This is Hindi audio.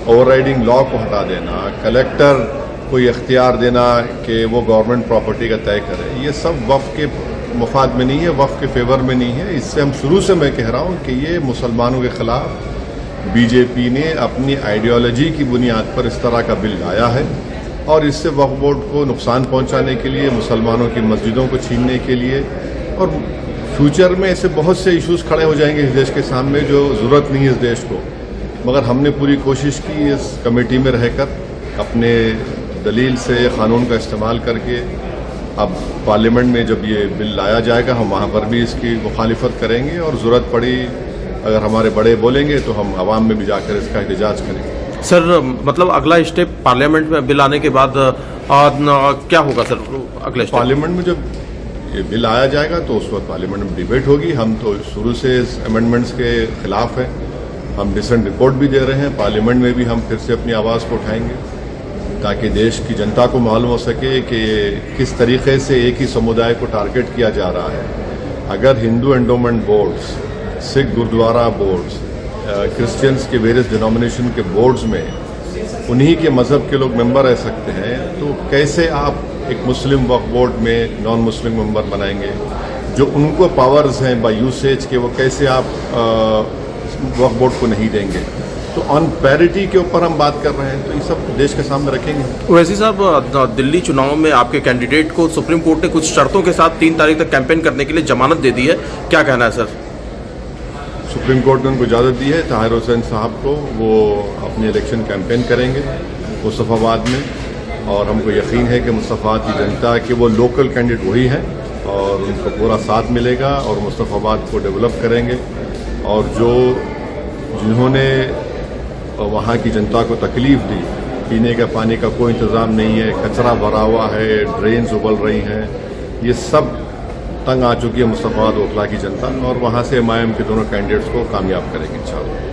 ओवरराइडिंग लॉ को हटा देना, कलेक्टर कोई इख्तियार देना कि वो गवर्नमेंट प्रॉपर्टी का तय करे, ये सब वफ़ के मुफाद में नहीं है, वफ़ के फेवर में नहीं है। इससे हम शुरू से मैं कह रहा हूँ कि ये मुसलमानों के ख़िलाफ़ बीजेपी ने अपनी आइडियोलॉजी की बुनियाद पर इस तरह का बिल लाया है और इससे वक्फ बोर्ड को नुकसान पहुँचाने के लिए, मुसलमानों की मस्जिदों को छीनने के लिए, और फ्यूचर में ऐसे बहुत से इश्यूज़ खड़े हो जाएंगे इस देश के सामने जो ज़रूरत नहीं है इस देश को। मगर हमने पूरी कोशिश की इस कमेटी में रहकर अपने दलील से कानून का इस्तेमाल करके, अब पार्लियामेंट में जब ये बिल लाया जाएगा हम वहाँ पर भी इसकी मुखालिफत करेंगे और ज़रूरत पड़ी अगर हमारे बड़े बोलेंगे तो हम आवाम में भी जाकर इसका एहतजाज करेंगे। सर मतलब अगला स्टेप पार्लियामेंट में बिल आने के बाद क्या होगा सर अगले स्टेप? पार्लियामेंट में जब ये बिल आया जाएगा तो उस वक्त पार्लियामेंट में डिबेट होगी। हम तो शुरू से इस अमेंडमेंट्स के खिलाफ हैं, हम डिसेंट रिपोर्ट भी दे रहे हैं। पार्लियामेंट में भी हम फिर से अपनी आवाज़ को उठाएंगे ताकि देश की जनता को मालूम हो सके कि किस तरीके से एक ही समुदाय को टारगेट किया जा रहा है। अगर Hindu endowment boards, Sikh gurdwara boards, Christians के वेरियस डिनोमिनेशन के बोर्ड्स में उन्हीं के मज़हब के लोग मेंबर रह सकते हैं, तो कैसे आप एक मुस्लिम वक्फ बोर्ड में नॉन मुस्लिम मेंबर बनाएंगे? जो उनको पावर्स हैं बाय यूसेज के, वो कैसे आप वक्फ बोर्ड को नहीं देंगे? तो ऑन पैरिटी के ऊपर हम बात कर रहे हैं, तो ये सब देश के सामने रखेंगे। वैसे साहब दिल्ली चुनाव में आपके कैंडिडेट को सुप्रीम कोर्ट ने कुछ शर्तों के साथ 3 तारीख तक कैंपेन करने के लिए जमानत दे दी है, क्या कहना है सर? सुप्रीम कोर्ट ने उनको इजाज़त दी है ताहिर हुसैन साहब को, वो अपनी इलेक्शन कैंपेन करेंगे मुस्तफ़ाबाद में, और हमको यकीन है कि मुस्तफ़ाबाद की जनता के वो लोकल कैंडिडेट वही हैं और उनको पूरा साथ मिलेगा और मुस्तफ़ाबाद को डेवलप करेंगे। और जिन्होंने वहाँ की जनता को तकलीफ़ दी, पीने का पानी का कोई इंतज़ाम नहीं है, कचरा भरा हुआ है, ड्रेन्स उबल रही हैं, ये सब तंग आ चुकी है मुस्तफ़ाबाद ओखला की जनता, और वहाँ से एमआईएम के दोनों कैंडिडेट्स को कामयाब करेंगे इंशाअल्लाह।